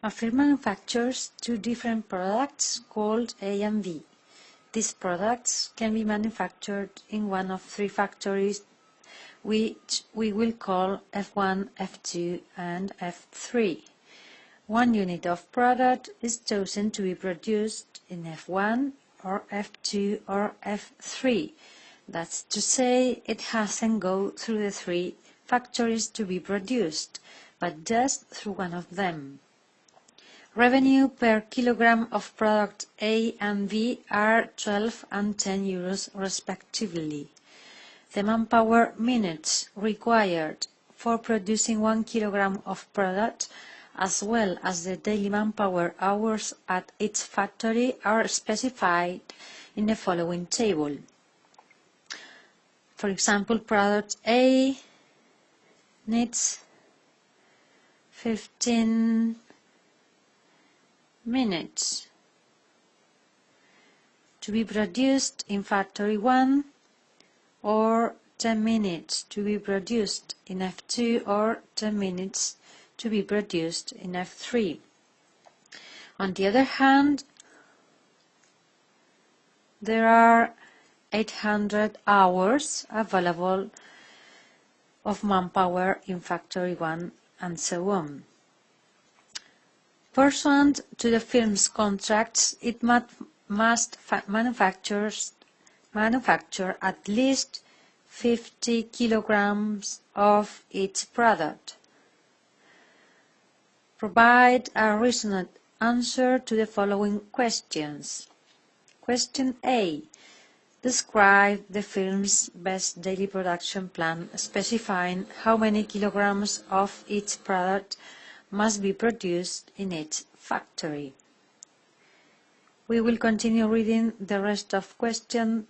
A firm manufactures two different products called A and B. These products can be manufactured in one of three factories, which we will call F1, F2, and F3. One unit of product is chosen to be produced in F1 or F2 or F3. That's to say, it hasn't go through the three factories to be produced, but just through one of them. Revenue per kilogram of product A and B are 12 and 10 euros respectively. The manpower minutes required for producing 1 kilogram of product, as well as the daily manpower hours at each factory, are specified in the following table. For example, product A needs 15 minutes to be produced in factory 1, or 10 minutes to be produced in F2, or 10 minutes to be produced in F3. On the other hand, there are 800 hours available of manpower in factory 1, and so on. Pursuant to the firm's contracts, it must manufacture at least 50 kilograms of each product. Provide a reasoned answer to the following questions. Question A. Describe the firm's best daily production plan, specifying how many kilograms of each product must be produced in each factory. We will continue reading the rest of question.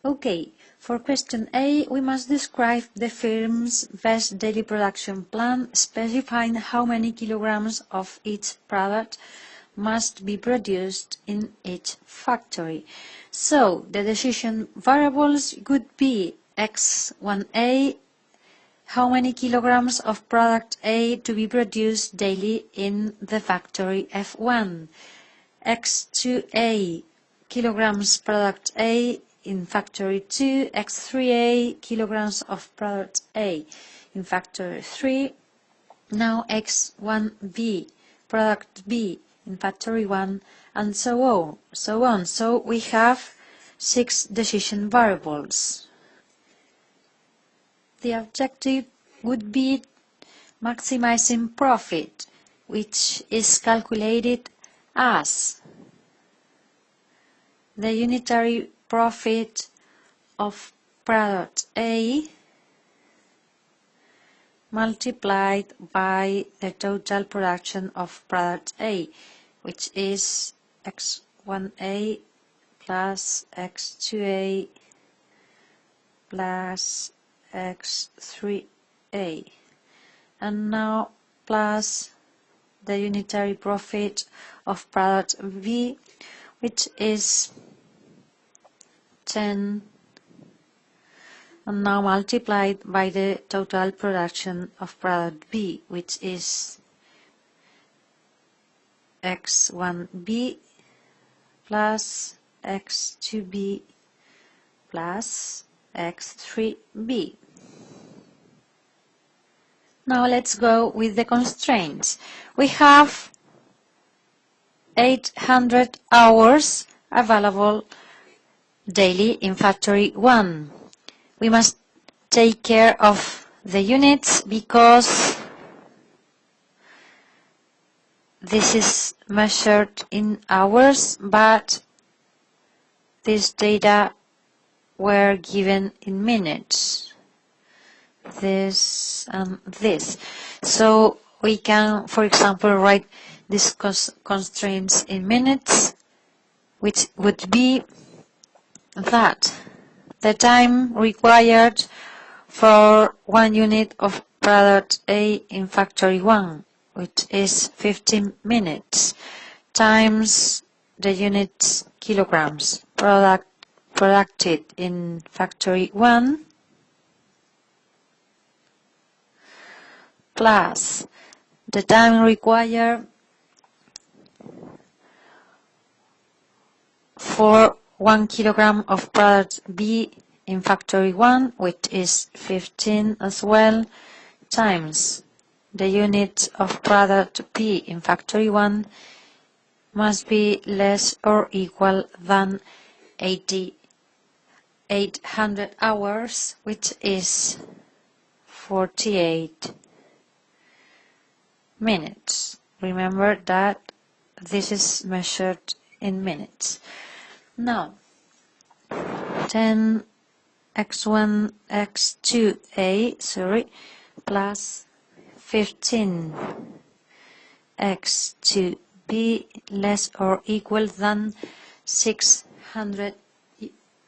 Okay, for question A, we must describe the firm's best daily production plan, specifying how many kilograms of each product must be produced in each factory. So, the decision variables would be X1A, how many kilograms of product A to be produced daily in the factory F1, X2A, kilograms product A in factory 2, X3A, kilograms of product A in factory 3, now X1B, product B in factory 1, and so on. So we have 6 decision variables. The objective would be maximizing profit, which is calculated as the unitary profit of product A multiplied by the total production of product A, which is X1A plus X2A plus X3A, and now plus the unitary profit of product B, which is 10, and now multiplied by the total production of product B, which is X1B plus X2B plus X3B. Now let's go with the constraints. We have 800 hours available daily in factory 1. We must take care of the units because this is measured in hours, but this data were given in minutes. This and this. So we can, for example, write these constraints in minutes, which would be that the time required for 1 unit of product A in factory 1, which is 15 minutes, times the units kilograms produced in factory 1, plus the time required for 1 kilogram of product B in factory 1, which is 15 as well, times the unit of product P in factory 1 must be less or equal than 800 hours, which is 48 minutes. Remember that this is measured in minutes. Now, 10 x1 x2a plus 15 x2b less or equal than 600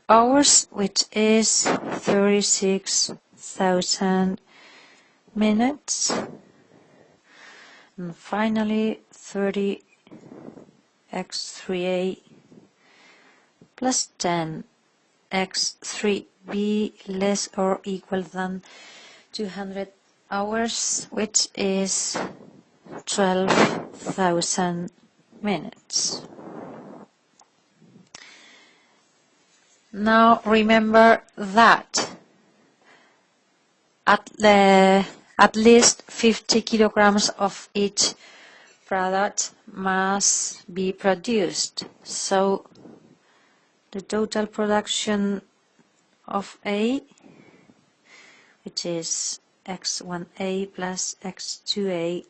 hours, which is 36,000 minutes. And finally 30 x3a plus 10 x3b less or equal than 200 hours, which is 12,000 minutes. Now remember that at least 50 kilograms of each product must be produced. So the total production of A, which is x1a plus x2a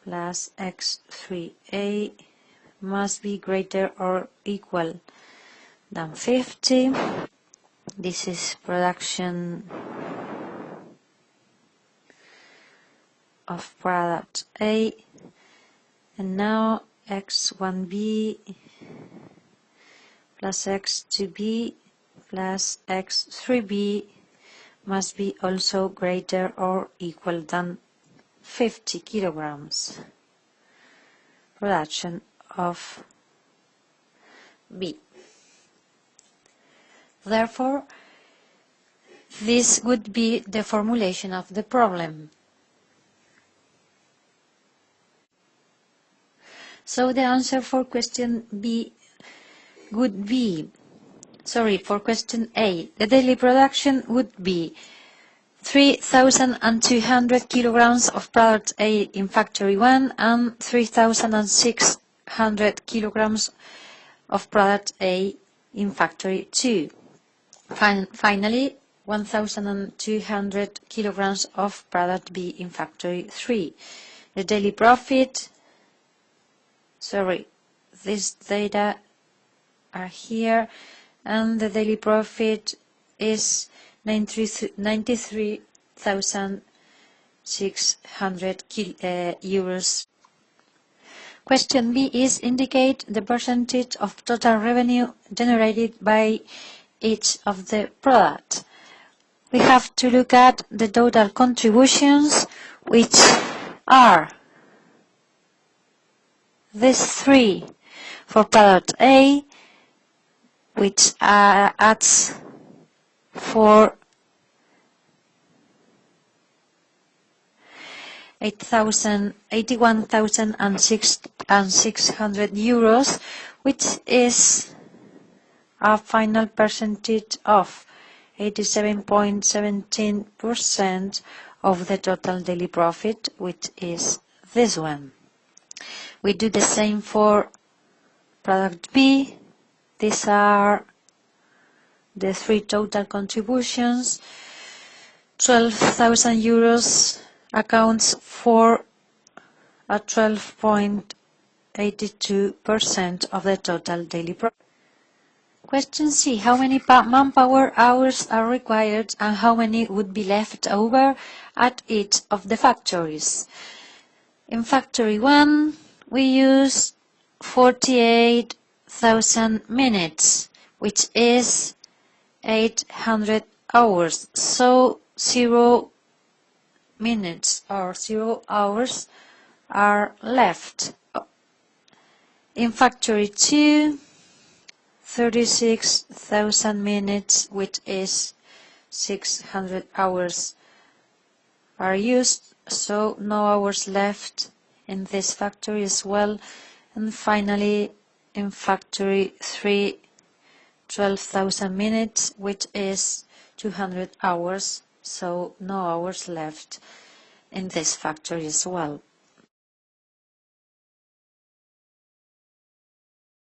plus x3a, must be greater or equal than 50. This is production of product A. And now x1b plus x2b plus x3b must be also greater or equal than 50 kilograms production of B. Therefore, this would be the formulation of the problem. So the answer for question B would be, for question A, the daily production would be 3,200 kilograms of product A in factory 1 and 3,600 kilograms of product A in factory 2. Finally, 1,200 kilograms of product B in factory 3. The daily profit, these data are here, and the daily profit is 93,600 euros. Question B is indicate the percentage of total revenue generated by each of the products. We have to look at the total contributions, which are these three for product A, which adds for 81,600 euros, which is a final percentage of 87.17% of the total daily profit, which is this one. We do the same for product B. These are the three total contributions. 12,000 euros accounts for a 12.82% of the total daily profit. Question C. How many manpower hours are required and how many would be left over at each of the factories? In factory 1, we use 48,000 minutes, which is 800 hours. So 0 minutes or 0 hours are left. In factory 2, 36,000 minutes, which is 600 hours, are used. so no hours left in this factory as well. And finally, in factory 3, 12,000 minutes, which is 200 hours, so no hours left in this factory as well.